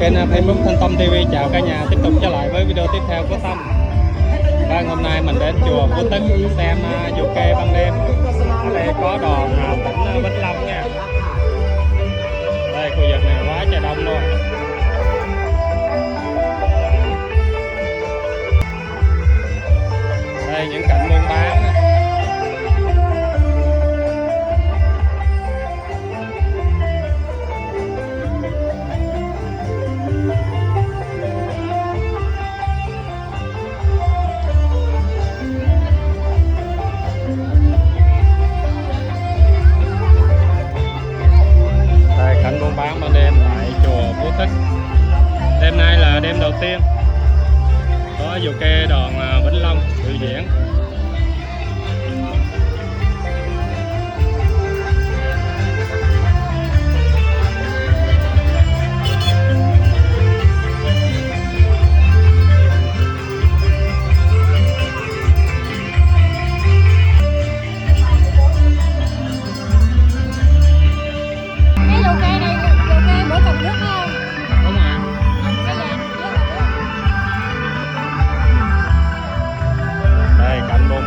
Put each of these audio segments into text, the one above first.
kênh Facebook Thanh Tâm TV. Chào cả nhà, tiếp tục trở lại với video tiếp theo của Tâm. Và hôm nay mình đến chùa Phú Tức xem du kê ban đêm. Ở đây có đoàn tỉnh Vĩnh Long nha. Đây khu vực này quá trời đông luôn. Đây những cảnh buôn bán. Cảnh buôn bán ban đêm tại chùa Phú Tức. Đêm nay là đêm đầu tiên có dù kê đoàn Vĩnh Long biểu diễn.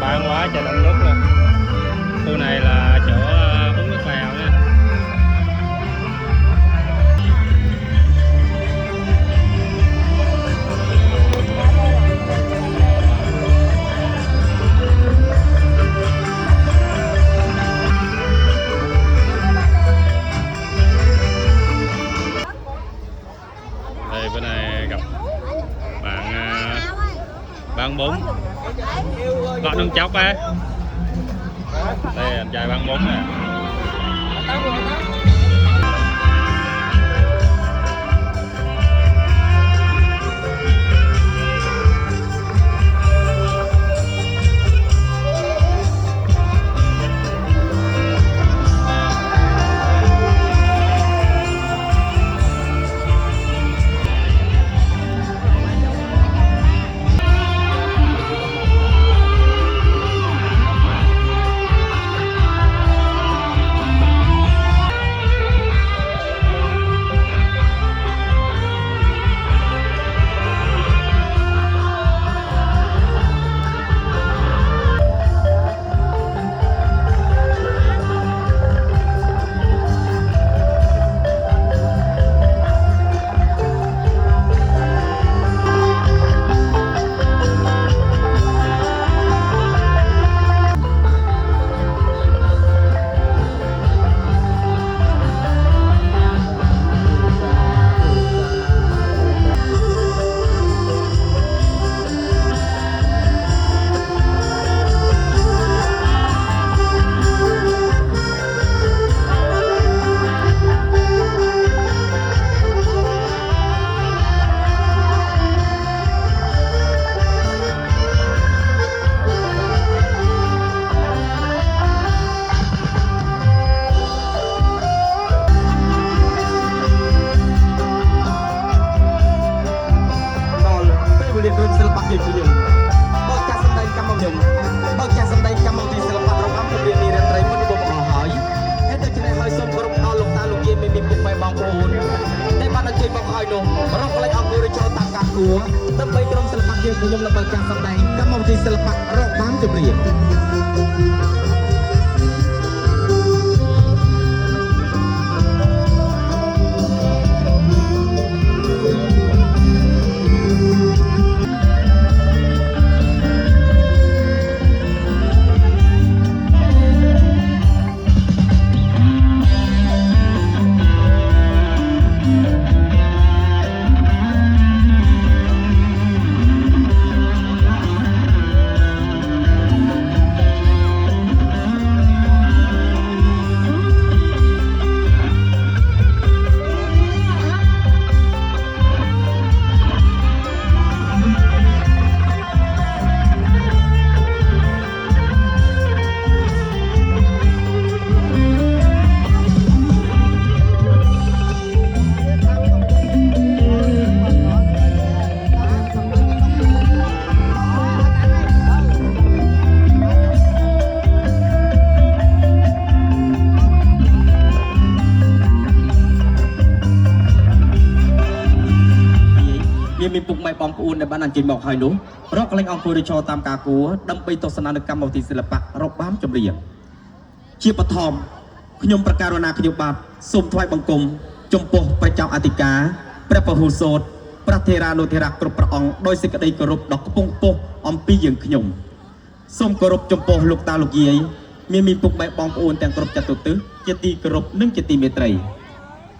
Bán quá trời đông đúc luôn. Khu này là chỗ uống nước lèo nha. Đây bên này gặp bạn bún gọi nướng chóc á. Đây anh trai bán bún nè.ដើម្បីក្រុមសិល្បៈយើងខ្ញុំលើកការសម្ដែងកម្មវិធីសិល្បៈរកបានជម្រាប មានពុកម៉ែបងប្អូនដែលបានអញ្ជើញមកហើយនោះរកកលែងអង្គុយរចោតាមការគួរដើម្បីទស្សនានៅកម្មវិធីសិល្បៈរបាំចម្រៀងជាបឋមខ្ញុំប្រកាសណាខ្ញុំបាទសូមថ្វាយបង្គំចំពោះព្រះចៅអធិការព្រះពហុសោតព្រះថេរានុថេរៈគ្រប់ព្រះអង្គដោយសេចក្តីគោរពដ៏ខ្ពង់ខ្ពស់អំពីយើងខ្ញុំសូមគោរពចំពោះលោកតាលោកយាយមានពុកម៉ែបងប្អូនទាំងគ្រប់ចតុទិសជាទីគោរពនិងជាទីមេត្រី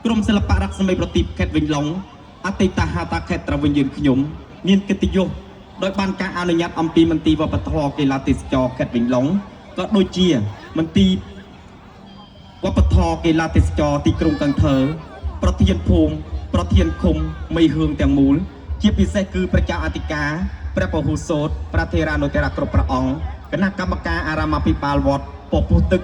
ក្រុមសិល្បៈរស្មីប្រទីបខេត្តវិញឡុងអតីតហេតុខេត្តត្រវិញយើងខ្ញុំមានកិត្តិយសដោយបានការអនុញ្ញាតអំពីមន្ទីរវប្បធម៌កីឡាទេសចរខេត្តវិញឡុងក៏ដូចជាមន្ទីរវប្បធម៌កីឡាទេសចរទីក្រុងកង្ធើប្រធានភូមិប្រធានឃុំមីហឿងទាំងមូលជាពិសេសគឺព្រះចៅអធិការព្រះពហុសោតព្រះថេរានុថេរៈគ្រប់ព្រះអង្គគណៈកម្មការអារាមាភិបាលវត្តពពុះទឹក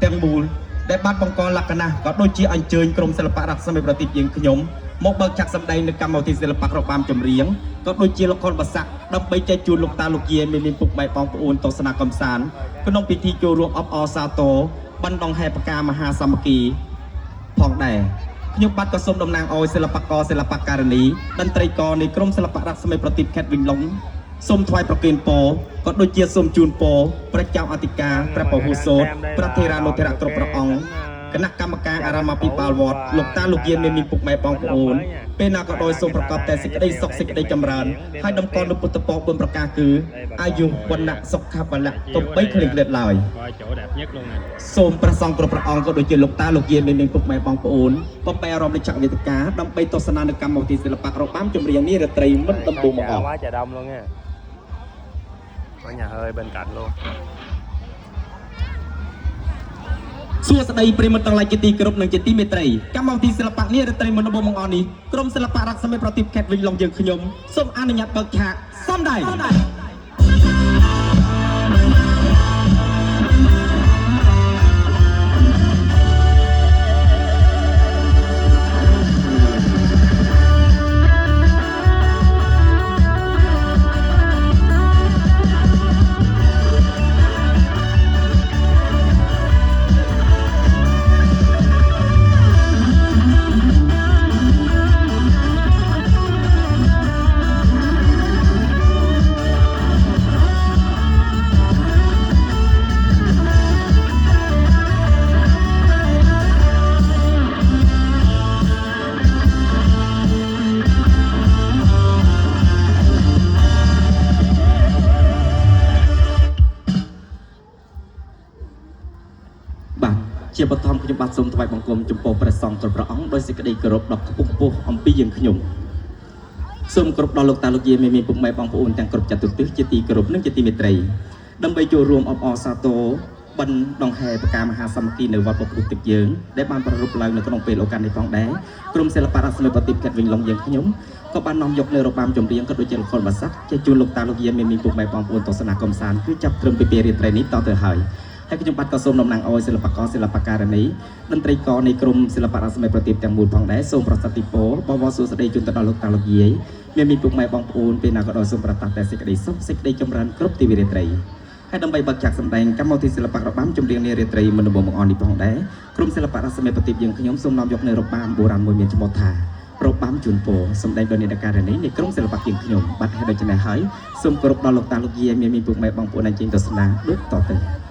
ទាំងមូលដែលបានបង្កលក្ខណៈក៏ដូចជាអញ្ជើញក្រុមសិល្បៈរស្មីប្រទីបយើងខ្ញុំមកបើកចាក់សម្ដែងនៅកម្មវិធីសិល្បៈរបាំចម្រៀងក៏ដូចជាល្ខោនបាសាក់ដើម្បីចែកជូនលោកតាលោកយាយមានពុកម៉ែបងប្អូនទស្សនាកំសាន្តក្នុងពិធីចូលរួមអបអរសាទរបណ្ដងហេតុផ្កាមហាសាមគ្គីផងដែរខ្ញុំបាទក៏សូមតំណាងឲ្យសិល្បករសិល្បករនីតន្ត្រីករនៃក្រុមសិល្បៈរស្មីប្រទីបខេត្តវិញឡុងសូមថ្វាយប្រគេនពរក៏ដូចជាសូមជូនពរព្រះចៅអធិការព្រះពហុសោតព្រះថេរានុថេរៈគ្រប់ព្រះអង្គគណៈកម្មការអារាមាភិបាលវត្តលោកតាលោកយាយមានពុកម៉ែបងប្អូនពេលណាក៏ដោយសូមប្រកបតែសេចក្តីសុខសេចក្តីចម្រើនហើយដំកល់នូវពុទ្ធពរ4ប្រការគឺអាយុវណ្ណៈសុខៈបលៈកុំបីឃ្លៀងឃ្លាតឡើយសូមព្រះសង្ឃគ្រប់ព្រះអង្គក៏ដូចជាលោកតាលោកយាយមានពុកម៉ែបងប្អូនបំពេញអារម្មណ៍នៃចក្រវេទិកាដើម្បីទស្សនានៅកម្មវិធីសិល្បៈរបាំចម្រៀងនេះរាត្រីមិនដំបូងមកអស់ចាដំluôn nha có nhà hơi bên cạnh luôn សួស្តីប្រិមត្តទាំងឡាយជាទីគោរពនិងជាទីមេត្រីកម្មវិធីសិល្បៈនេះរាត្រីមុនដំបូងមកអស់នេះក្រុមសិល្បៈរស្មីប្រទីបខេត្តវិញឡុងយើងខ្ញុំសូមអនុញ្ញាតបើកឆាកសម្ដែងជាបឋមខ្ញុំបាទសូមថ្វាយបង្គំចំពោះព្រះសង្ឃគ្រប់ព្រះអង្គដោយសេចក្តីគោរពដ៏ខ្ពង់ខ្ពស់អំពីយើងខ្ញុំសូមគោរពដល់លោកតាលោកយាយមានពុកម៉ែបងប្អូនទាំងគ្រប់ចតុទិសជាទីគោរពនិងជាទីមេត្រីដើម្បីចូលរួមអបអរសាទរបណ្ដងហេតុផ្កាមហាសាមគ្គីនៅវត្តពពុះទឹកយើងដែលបានប្រារព្ធឡើងនៅក្នុងពេលឱកាសនេះផងដែរក្រុមសិល្បៈរស្មីប្រទីបខេត្តវិញឡុងយើងខ្ញុំក៏បាននាំយកនៅរបាំចម្រៀងក៏ដូចជាល្ខោនបាសាក់ជាជួនលោកតាលោកយាយមានពុកម៉ែបងប្អូនទស្សនាកំសាន្តគឺចាប់ត្រឹមពីពេលរាត្រីនេះតទៅហើយហើយខ្ញុំបាទក៏សូមតំណាងឲ្យសិល្បករសិល្បករនីតន្ត្រីករនៃក្រុមសិល្បៈរស្មីប្រទីបទាំងមូលផងដែរសូមប្រសិទ្ធិពរបវរសួស្តីជូនទៅដល់លោកតាលោកយាយមានពុកម៉ែបងប្អូនពេលណាក៏ដោយសូមប្រតាក់តែសេចក្តីសុខសេចក្តីចម្រើនគ្រប់ទីវិរាត្រីហើយដើម្បីបើកចាក់សម្ដែងកម្មវិធីសិល្បៈរបាំចម្រៀងនារាត្រីមុនដំបូងបង្អស់នេះផងដែរក្រុមសិល្បៈរស្មីប្រទីបយើងខ្ញុំសូមនាំយកនៅរបាំបុរាណមួយមានឈ្មោះថារបាំជូនពរសម្ដែងដោយនេតការនីនៃក្រុមសិល្បៈយើងខ្ញុំបាទហើយដូច្នេះហើយសូមគោរពដល់លោកតាលោកយាយមានពុកម៉ែបងប្អូនអញ្ជើញទស្សនាដូចតទៅ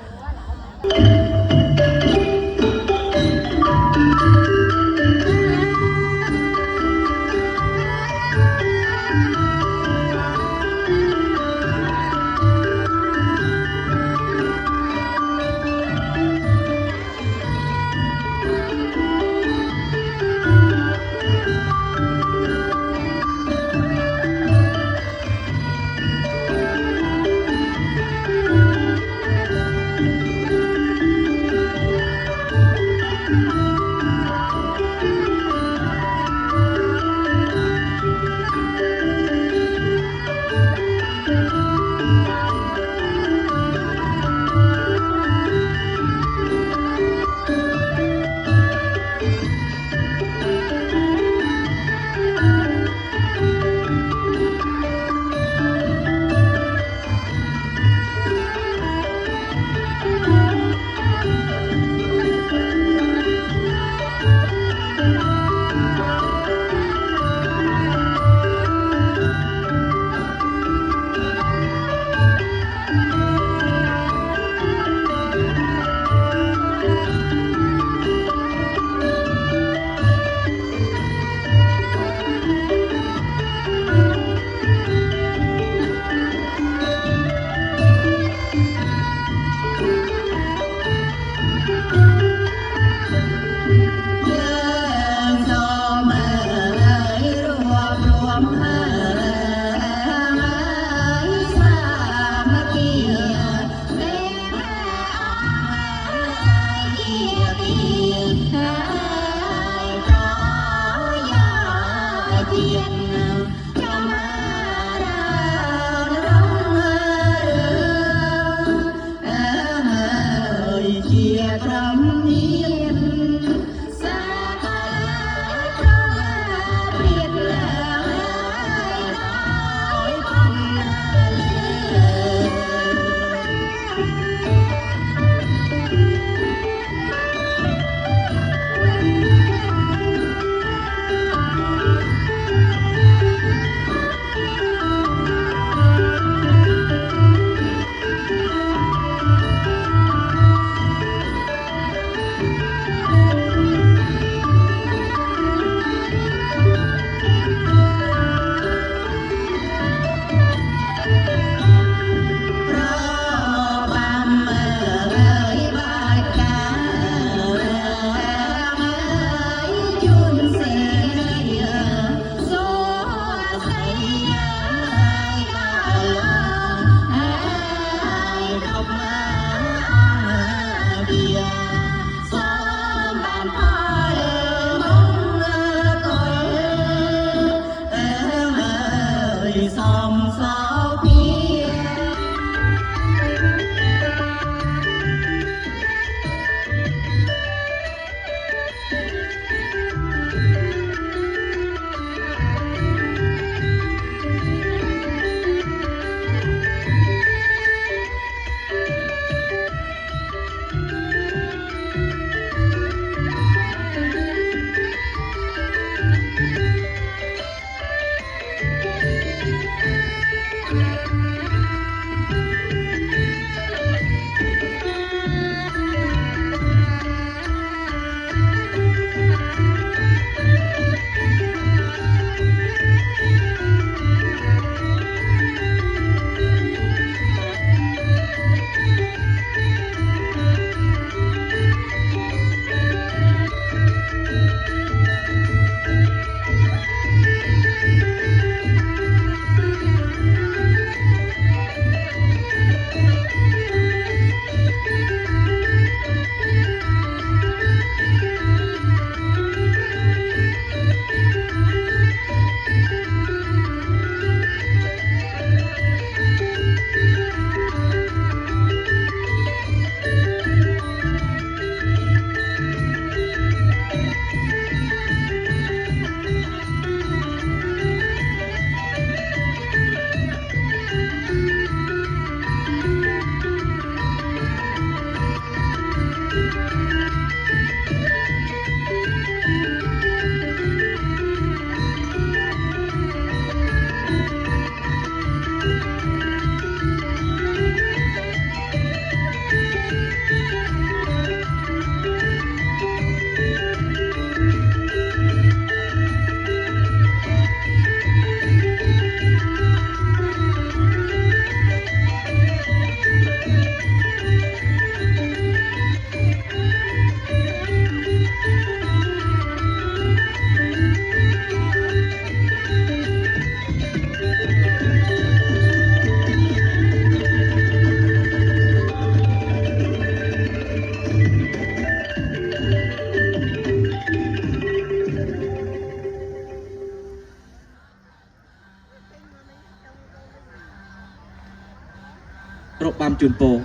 រកបានជូនពរ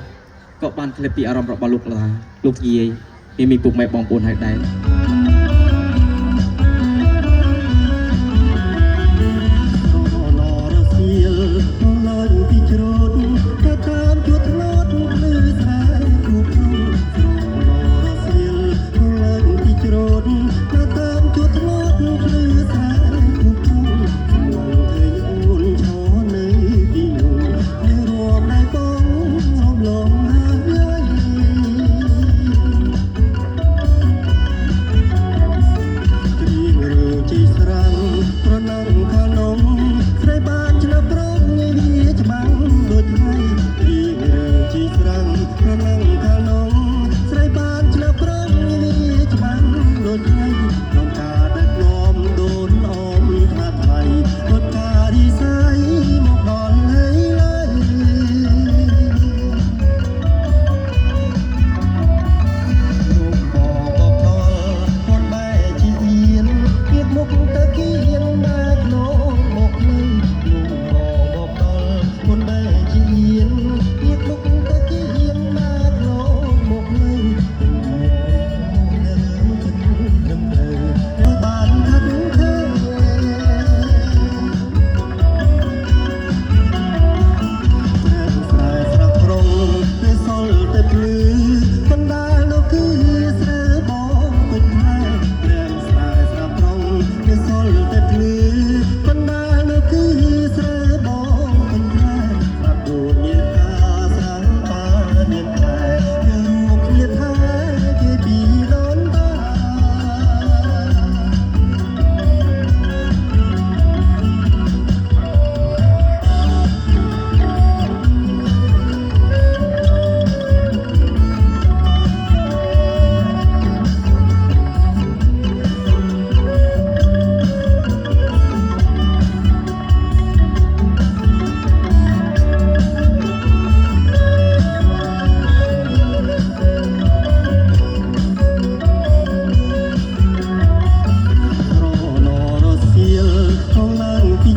ក៏បានឃ្លាពីអារម្មណ៍របស់លោកឡាលោកយាយមានពុកម៉ែបងប្អូនហើយដែរ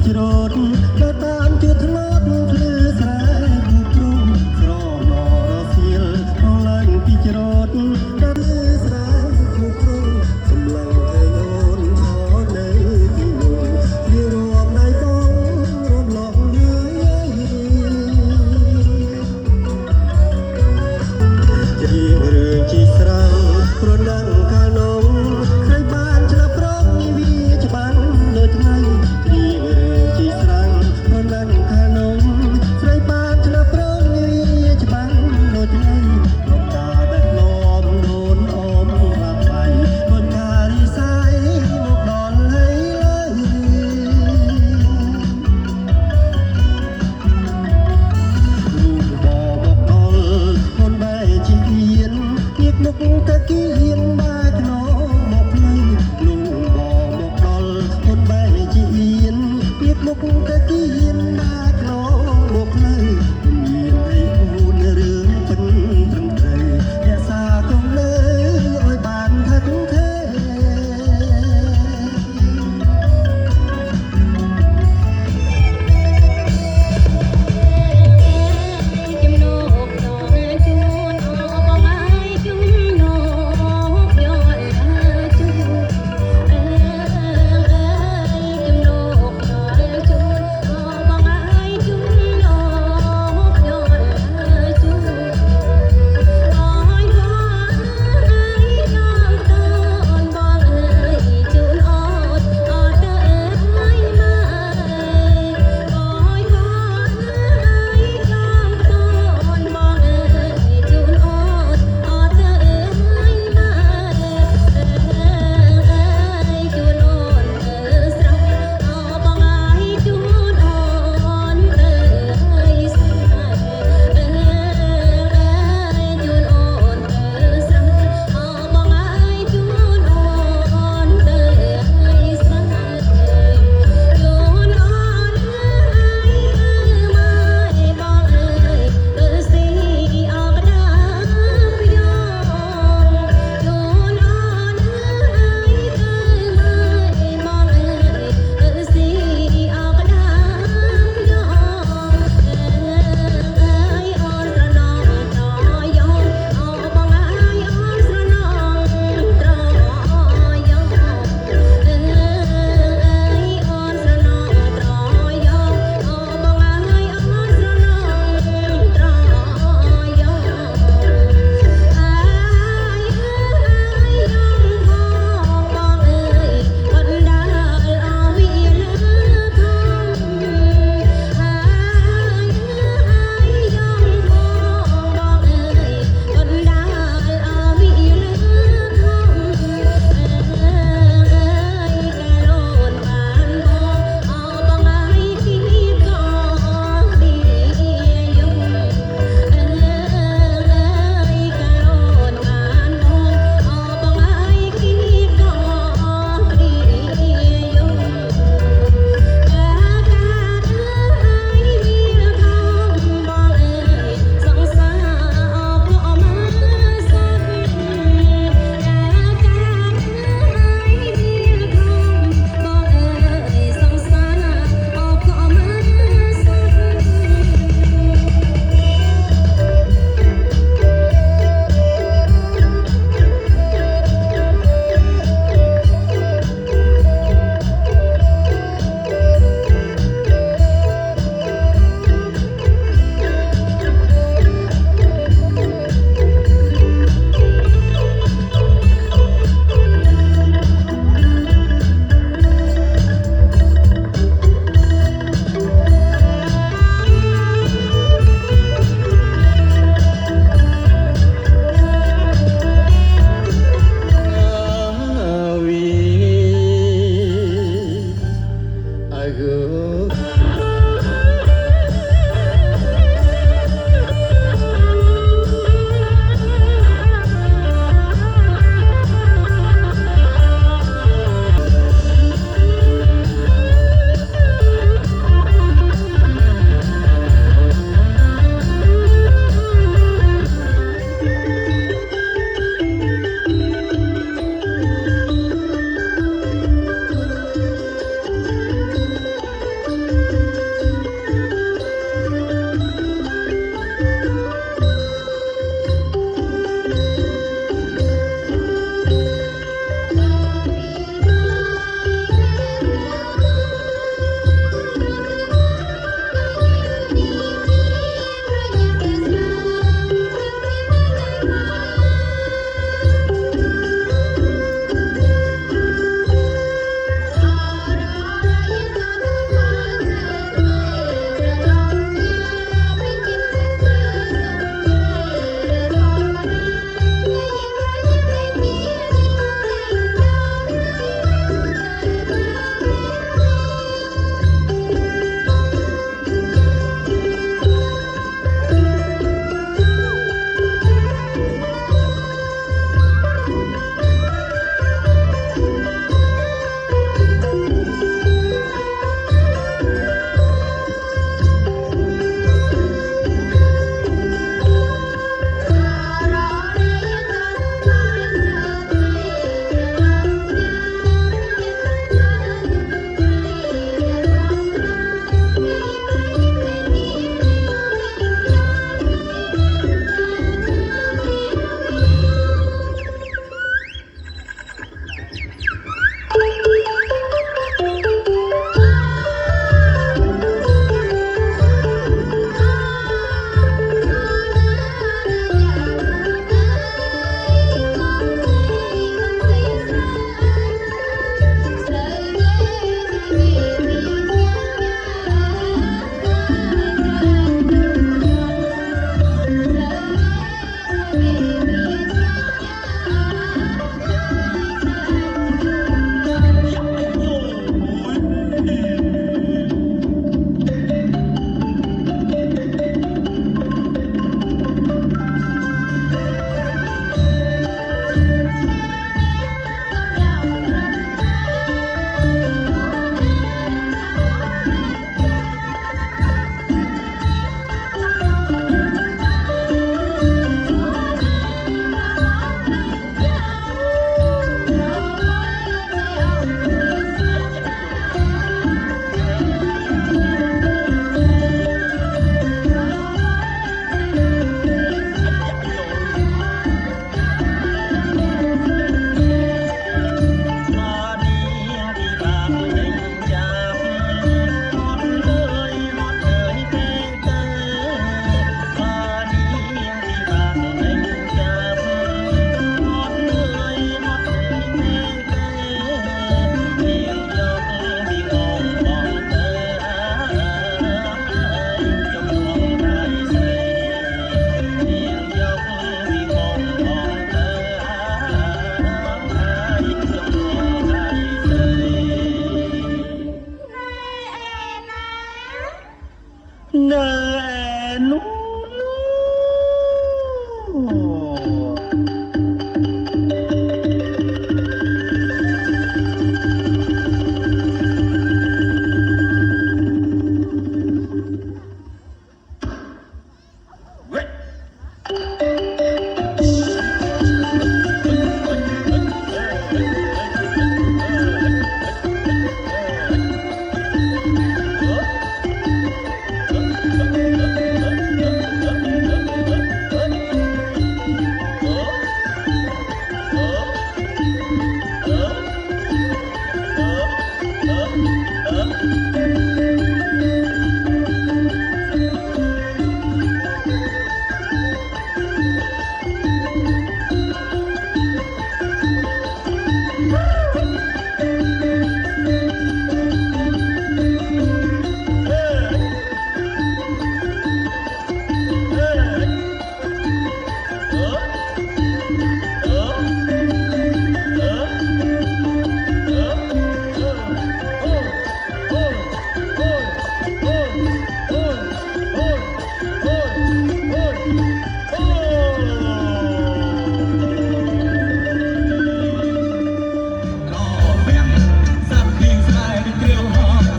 ច្រូតដល់តាមជួធ្លាប់ភ្លឺស្រែគូព្រំស្រណរសៀលអងឡើងពីច្រូតដល់ភ្លឺស្រែគូព្រំសម្លឹងឃើញអូនថតនៅទីនោះវារួមដៃបងរំលងហើយជារឿងជីស្រាំប្រដឹងកាលនោះใครบ้านឆ្លាប់ប្រងវាច្បាស់ដូចថ្ងៃព្រៀងរឿងជីស្រាំប្រដឹងកាលនោះใครบ้านឆ្លាប់ប្រងវាច្បាស់ដូចថ្ងៃលោកតាដឹកនាំដូនអមក្លាប់ໄປបនការីសាយមកដល់ហើយឡើយลูกบอบอกអល់คนបែជីអៀនគៀកមុខតើគៀនបែខ្នងមកផ្លូវลุงបอមកដល់คนបែជីអៀនគៀកមុខតើគៀនបែខ្នងមកផ្លូវមានឲ្យអូនរឿងពិនត្រឹមត្រូវរក្សាគង់នៅឲ្យបានថឹកថេរជំនោកដល់ជួនអបងហើយជំនោកយកជួនជំនោកដល់ជួនអបងហើយជំនោកយកជួនអើយបងអើយដល់តូនបងអើយជួនអត់អត់ទៅអើយមកអើយបងអើយដល់តូនបងអើយជួនអត់អត់ទៅអើយមកអើយជួនអូនស្រស់អបងអើយជួនអូនស្រស់ជួនអូនស្រស់អបងអើយជួនអូនស្រស់អបងអើយជួនអូនស្រស់ជួនអូនស្រស់ស៊ីអកដាព្យងជួនអូនអើយបងអើយស៊ីអកដាព្យងអើយអូនស្រណងត្រយងអបងអើយអូនស្រណងត្រយងអើយអូនស្រណងត្រយងអបងអើយអូនស្រណងត្រយងអើយយងផងបងអើយបណ្ដាលអវិលធំអើយយងផងបងអើយបណ្ដាលអវិលធំអើយកាលូនបានបងបងអើយគីក៏ឌីយងអើយកាលូនបានបងបងអើយគីក៏ឌីយងកាកាអើយមានធំបងអើយសង្សារក៏មកសោះកាកាអើយមានធំបងអើយសង្សារក៏មកសោ Hãy subscribe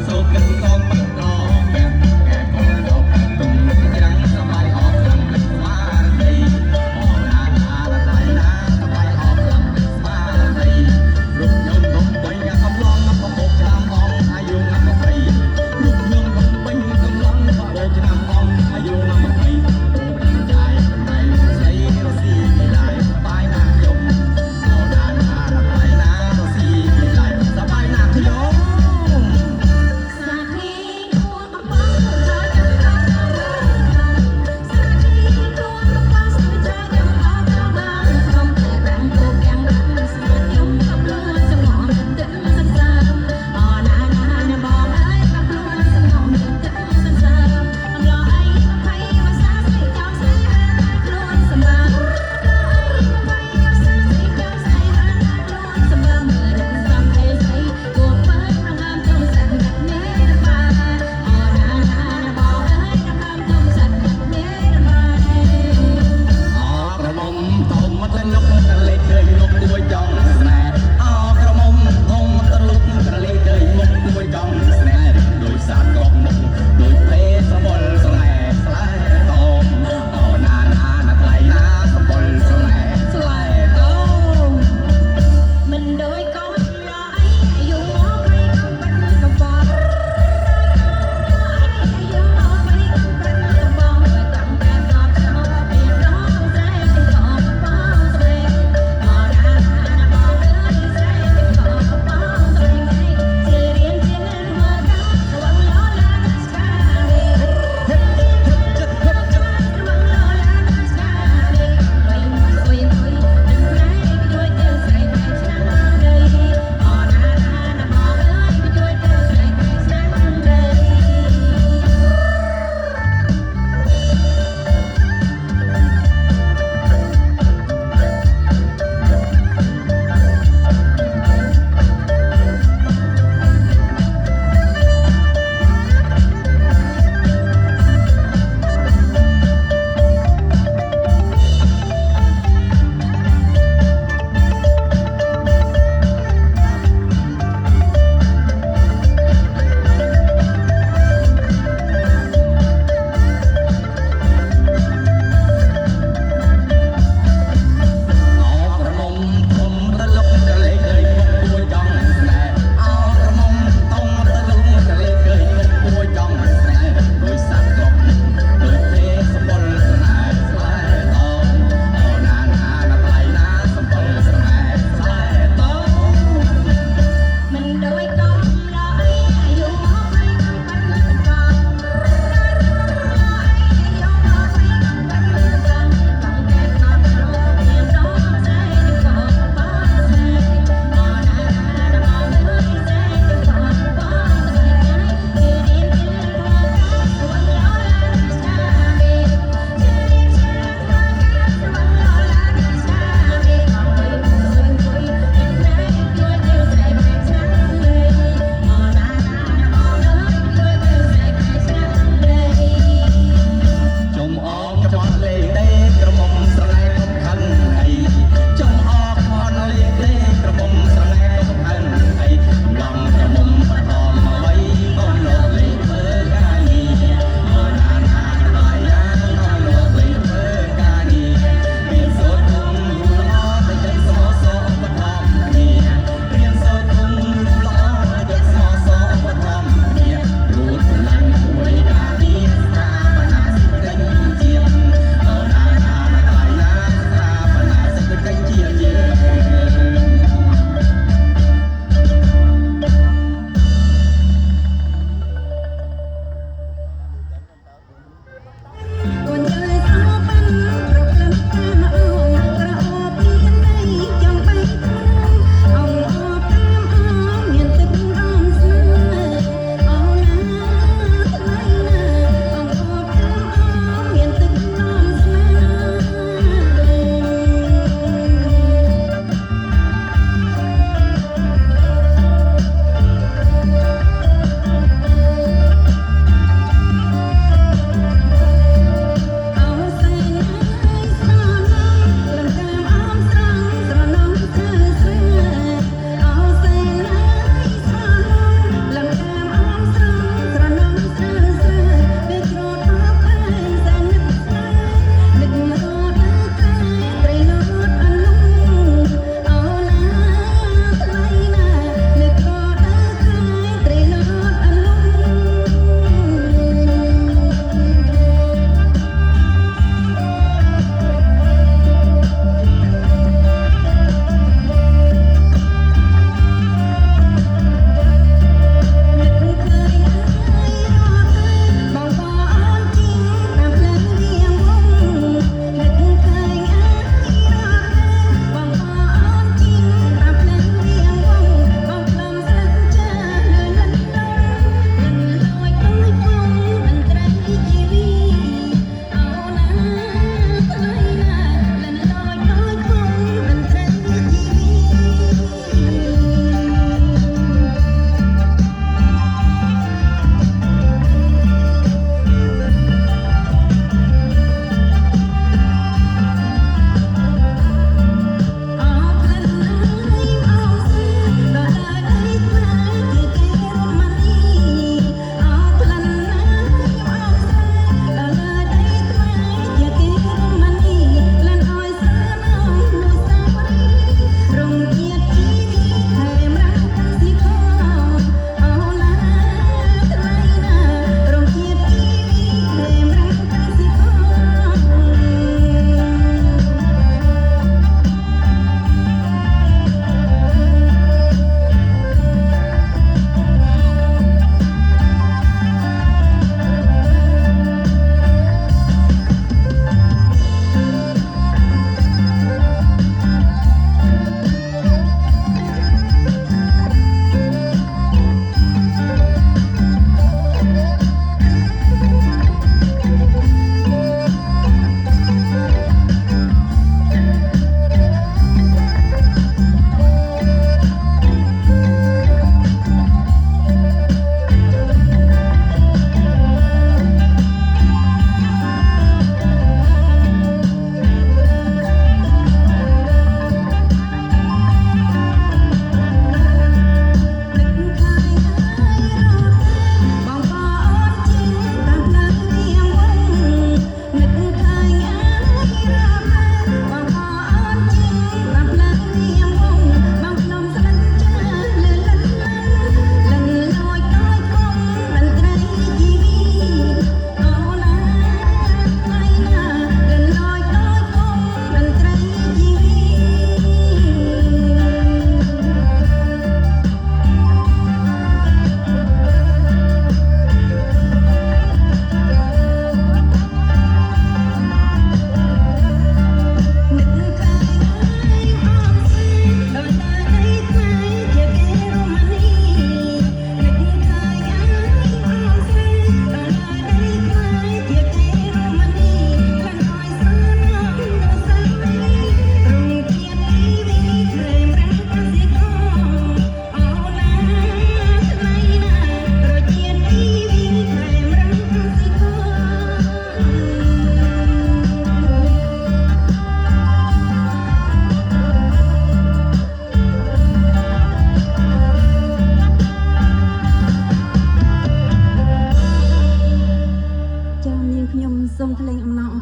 cho kênh Ghiền Mì Gõ để không bỏ lỡ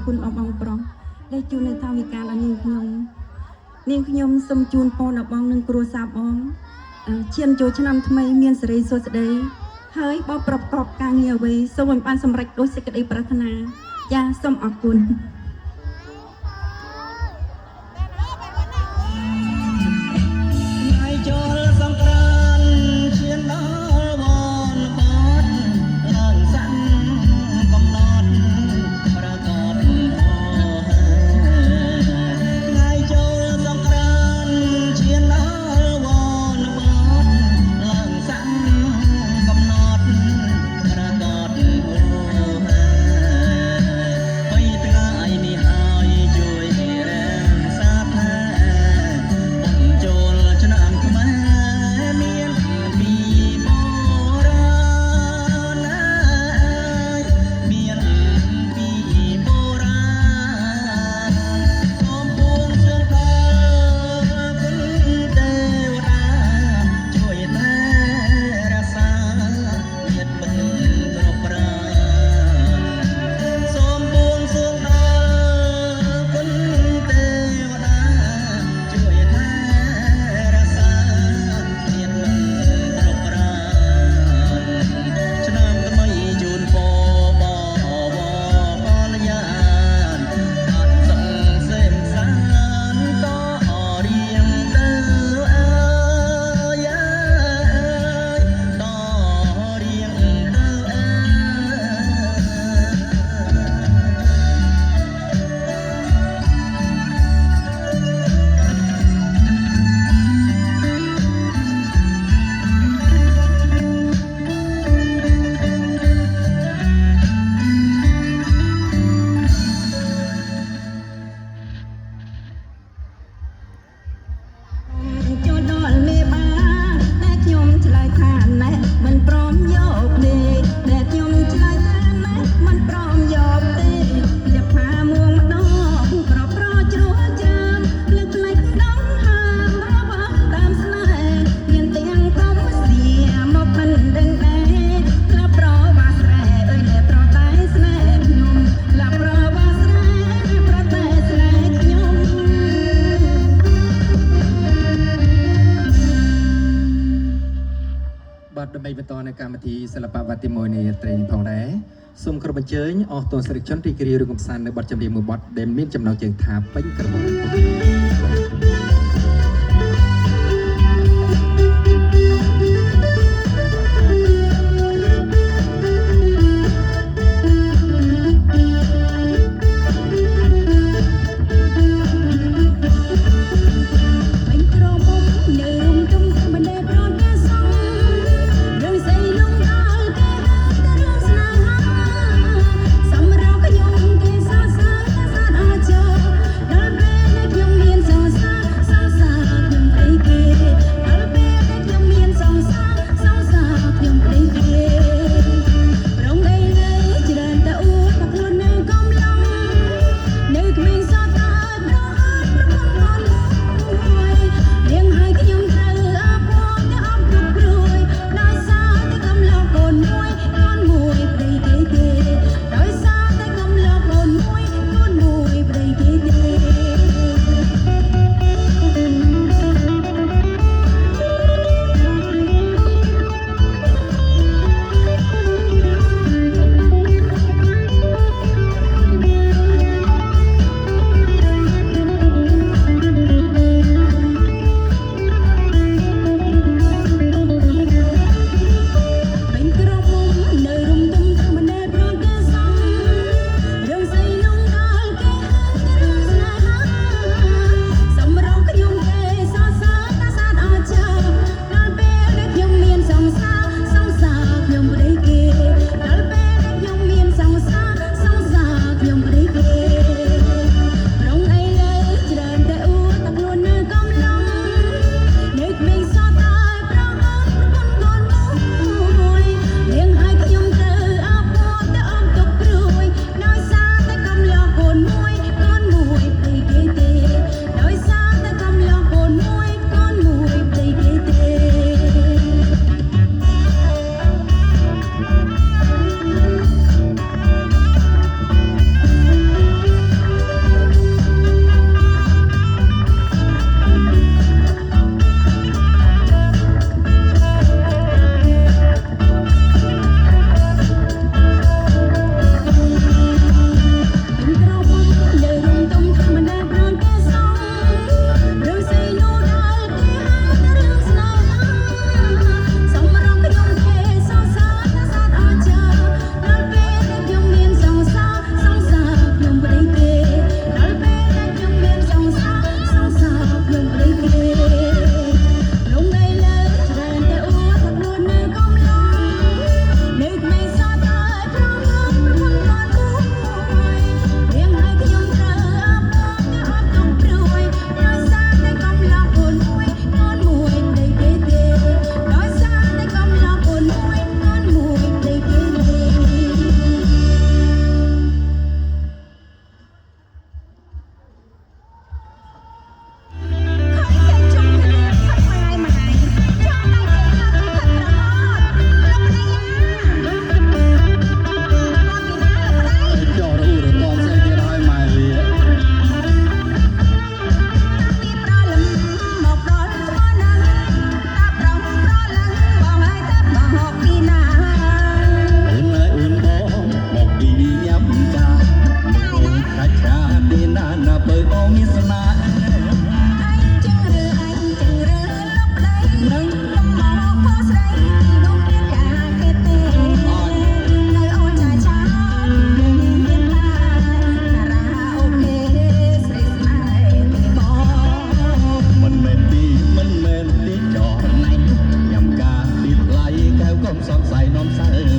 គុណអបងប្រុសដែលជួននៅថាវិការដល់នាងខ្ញុំសូមជូនពរដល់បងនិងគ្រួសារបងឈានចូលឆ្នាំថ្មីមានសេរីសុខស្ដីហើយបងប្រកបការងារអ្វីសូមឲ្យបានសម្រេចដោយសេចក្តីប្រាថ្នាចាសូមអរគុណ ថ្ងៃចូលសង្ក្រាន្តឈានដល់វនបត់ឡើងសាំងកំណត់ប្រកបថ្ងៃចូលសង្ក្រាន្តឈានដល់វនបត់ឡើងសាំងកំណត់ប្រកបបីថ្ងៃនេះហើយជួយរាំសាផា ចូលឆ្នាំខ្មែរមានពីបរាណមានពីបរាណសូមពួងសង្កល់គុណទេវតាជួយថែរក្សាញាតិមិត្តគ្រប់ប្រាសូមពួងសង្កល់គុណទេវតាជួយថែ រក្សាញាតិមិត្តគ្រប់ប្រាឆ្នាំថ្មីជូនពរបវរកល្យានអត់សង្សេមសានតរៀងទៅអើយតរៀងទៅអើចូលដល់មេបាតែខ្ញុំឆ្លើយថាណែមិនព្រមយកទេតែខ្ញុំឆ្លើយថាណែមិនព្រមយកទេជាផាមួងម្ដងប្រប្រជ្រួលច្រើនលើកផ្លេចដងហើមរបស់តាមស្នេហ៍មានទាំងកុំសៀមកមិនដឹងដែរក្លាប់ប្រវាស្រែអើយតែប្រតែស្នេហ៍ខ្ញុំក្លាប់ប្រវាស្រែប្រតែស្នេហ៍ខ្ញុំ បាទដើម្បីបន្តនៅកម្មវិធីសិល្បៈវត្តមួយនេះត្រេងផងដែរសូមក្រុមអញ្ជើញអស់ទស្សនិកជនរីករាយរឿងកំសាន្តនៅបទចម្រៀងមួយបទដែលមានចំណងជើងថាពេញក្រមុំ ពេញក្រមុំនៅរុំទុំមិនដែលប្រត់ការសងរឿងស្អីលងដល់គេទៅរឿងស្នេហាសម្រាប់ខ្ញុំគេសរសើរតែសាទអរចោដល់ពេលដែលខ្ញុំមានសរសើរ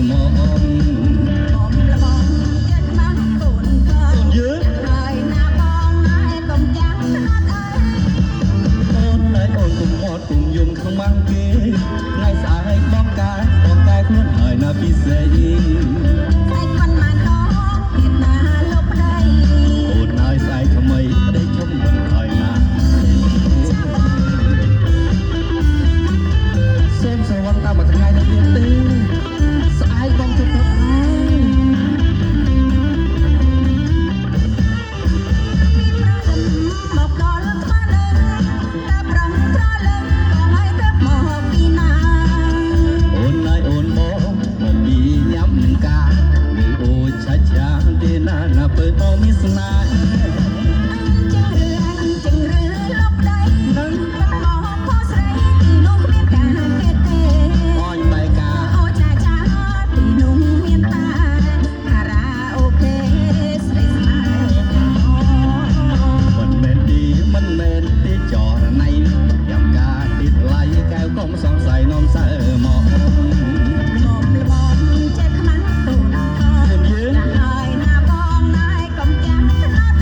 หมอม หม่อมละมองเจ็ดมังตุนเธอ เยอะ เลยหน้าบองนายกำจังตลอดเอ้ย អូនណៃអូនគុំហត់គុំយំខ្មាំងគេថ្ងៃស្អែកបងកាយខ្លួនហើយណាពិសេស ใส่คนมาน้องเพียรนาลบได้ អូនហើយស្អែកថ្មីប្តីជុំមិនហើយណាសូមសវណ្ណតាមមួយថ្ងៃនៅទៀតទេស្អែកបងជុំទៅហើយ บอกดอนทะเลแต่ปรังทะเลก็ให้เติบหมอกปีนา អូនណៃអូនបងមកពីញ៉ាំកាមើលអូឆាឆាទេណាណាពើបងមានស្នេហ៍ จึงเรือลบได้มันหมอกพอใส่ที่นุ่งเมียนกาเกตเต អញបែកា โอชาชาที่นุ่งเมียนตาคาราโอเกะสเตสมา មិនមែនទីចរណៃយ៉ាងការទីថ្លៃកែវកុំសង្ស័យនាំសើមក หมอมละมอมเจ็บขมันตุนทอจะหายหน้าบองนายกำจังตลอด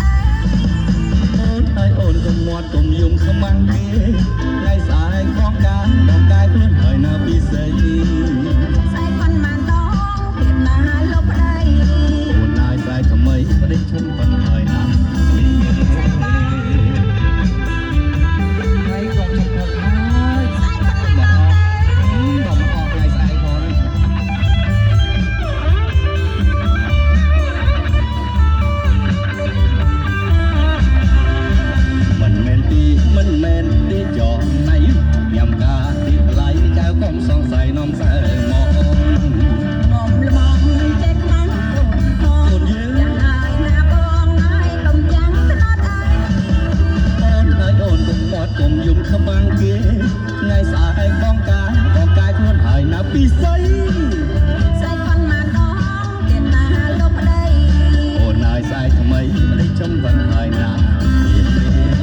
เอ้ย អូនហើយអូនកុំមាត់កុំយំខ្មាំងគេថ្ងៃស្អែកបងកាយខ្លួនហើយណាពិសេស ใส่คนมาน้องเพียรนาลบได้ អូនហើយស្អែកថ្មីប្តីជុំប៉ុនហើយណាថ្ងៃបងជុំផុតហើយ ใส่คนมาน้อง បងមកអស់ថ្ងៃស្អែកផង មិនមែនទីចរណៃញ៉ាំការទីថ្លៃកែវកុំសង្ស័យនាំសើមក หมอมละมองเจ็บขมันตุนทอจะหายหน้าบองนายกำจังตลอดเอ้ย អូនហើយអូនកុំមាត់កុំយំខ្មាំងគេថ្ងៃស្អែកបងកាយខ្លួនហើយណាពិសេស ใส่คนมาน้องเพียรนาลบได้ អូនហើយស្អែកថ្មីប្តីជុំប៉ុនហើយណា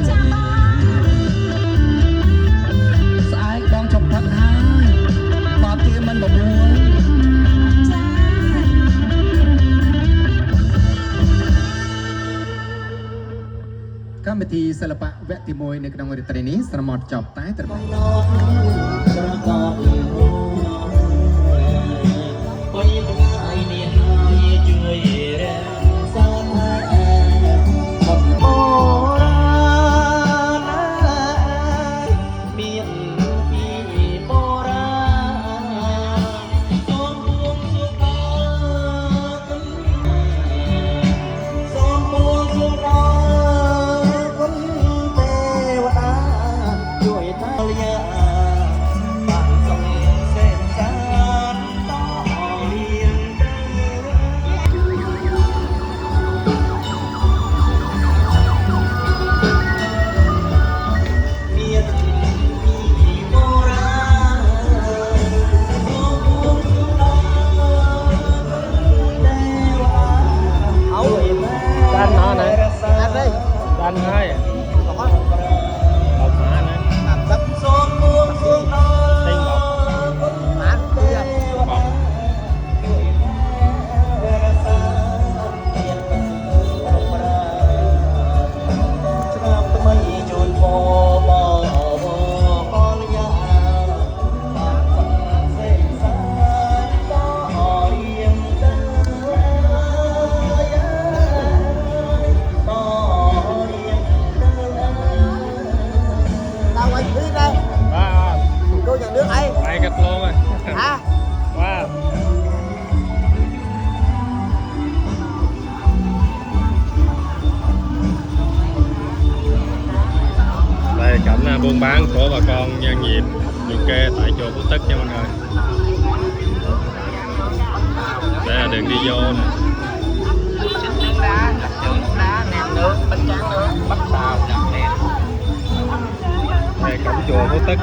ចាំបង ស្អែកបងជុំផុតហើយបាបគេមិនបបួល จ้า កម្មវិធីសិល្បៈវគ្គទី1នៅក្នុងរាត្រីនេះស្រមត់ចប់តែត្រឹមនេះ Đan nó này. Đan hai. Bọc má này. Tinh bọc. Bọc. Mày gật luôn rồi. Hả? Wow. Đây là cảnh buôn bán của bà con nhân dịp du kê tại chùa Phú Tất nha mọi người. Đây là đường đi vô nè. Đây cổng chùa Phú Tất.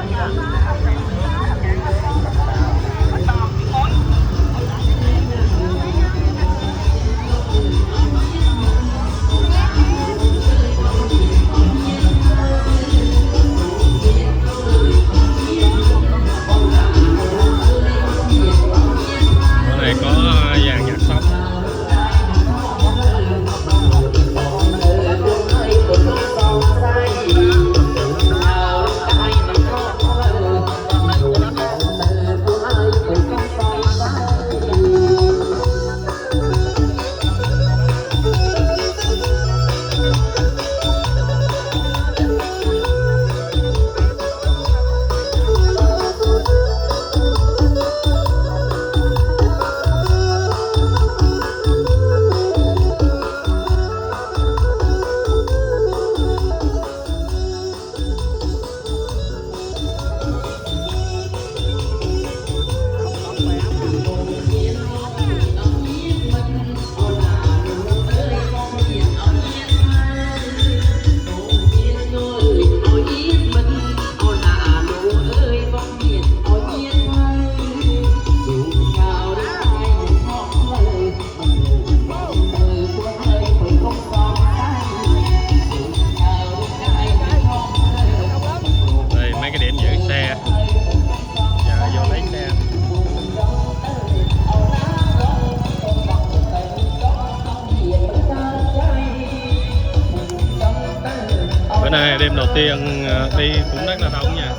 đêm đầu tiên đi cũng rất là đông nha.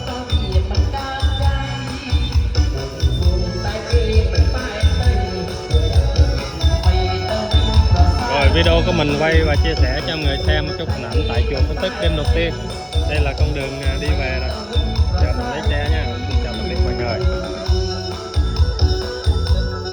Rồi video của mình quay và chia sẻ cho người xem một chút hình ảnh tại chùa Phật Tích đêm đầu tiên. Đây là con đường đi về rồi. Giờ mình lấy xe nhé.